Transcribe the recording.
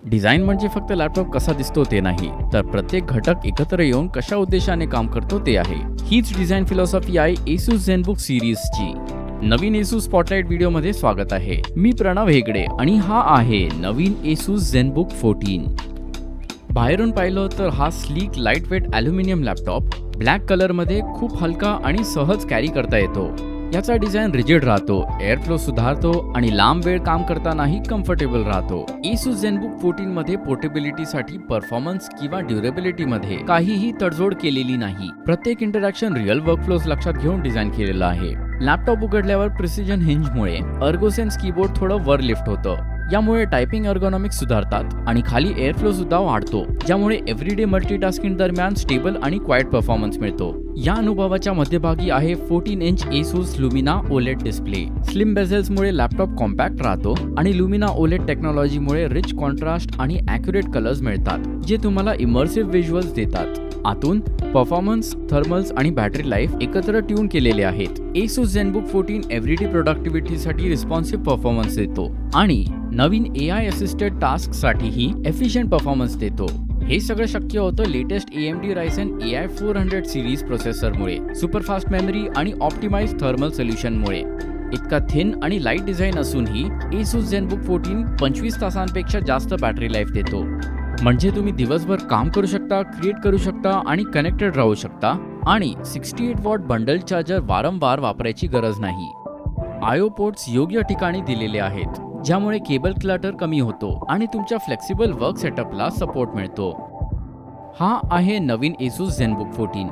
Design म्हणजे फक्त laptop कसा दिसतो ते नाही, तर प्रत्येक घटक एकत्र येऊन कशा उद्देशाने काम करतो ते आहे. हीच डिझाईन फिलॉसॉफी आहे Asus ZenBook सिरीजची. नवीन Asus स्पॉटलाइट व्हिडिओमध्ये स्वागत आहे. मी प्रणव हेगडे आणि हा आहे नवीन Asus ZenBook 14. बाहेरून पाहिलं तर हा sleek lightweight aluminium laptop black कलरमध्ये खूप हलका आणि सहज कॅरी करता येतो. याचा डिझाईन रिजिड राहतो, एअरफ्लो सुधारतो आणि लांब वेळ काम करतानाही कम्फर्टेबल राहतो. Asus ZenBook 14 मध्ये पोर्टेबिलिटीसाठी परफॉर्मन्स किंवा ड्युरेबिलिटीमध्ये काहीही तडजोड केलेली नाही. प्रत्येक इंटरॅक्शन रिअल वर्कफ्लोज लक्षात घेऊन डिझाईन केलेला आहे. लॅपटॉप उघडल्यावर प्रिसिजन हिंजमुळे अर्गोसेन्स कीबोर्ड थोडं वर लिफ्ट होतं. यामुळे टायपिंग एर्गोनॉमिक्स सुधारतात आणि खाली एअरफ्लो सुद्धा वाढतो, ज्यामुळे एव्हरीडे मल्टीटास्किंग दरम्यान स्टेबल आणि क्वाइट परफॉर्मन्स मिळतो. या अनुभवाच्या मध्यभागी आहे 14 inch Asus Lumina OLED display. Slim बेझल्समुळे लॅपटॉप कॉम्पॅक्ट राहतो आणि Lumina OLED टेक्नॉलॉजीमुळे रिच कॉन्ट्रास्ट आणि ॲक्युरेट कलर्स मिळतात, जे तुम्हाला इमर्सिव्ह व्हिज्युअल्स देतात. आतून परफॉर्मन्स, थर्मल्स आणि बॅटरी लाईफ एकत्र ट्यून केलेले आहेत. Asus ZenBook 14 एव्हरीडे प्रोडक्टिव्हिटीसाठी रिस्पॉन्सिव्ह परफॉर्मन्स देतो आणि नवीन AI असिस्टेड टास्कसाठीही एफिशियंट परफॉर्मन्स देतो. हे सगळं शक्य होतं latest AMD Ryzen AI 400 series प्रोसेसरमुळे, सुपरफास्ट मेमरी आणि ऑप्टिमाइज्ड थर्मल सोल्युशनमुळे. इतका थिन आणि लाईट डिझाईन असूनही Asus ZenBook 14 25 तासांपेक्षा जास्त बॅटरी लाईफ देतो. म्हणजे तुम्ही दिवसभर काम करू शकता, क्रिएट करू शकता आणि कनेक्टेड राहू शकता आणि 68 वॉट बंडल चार्जर वारंवार वापरायची गरज नाही. IO पोर्ट्स योग्य ठिकाणी दिलेले आहेत, ज्यामुळे केबल क्लटर कमी होतो आणि तुमच्या फ्लेक्सिबल वर्क सेटअपला सपोर्ट मिळतो. हा आहे नवीन Asus ZenBook 14.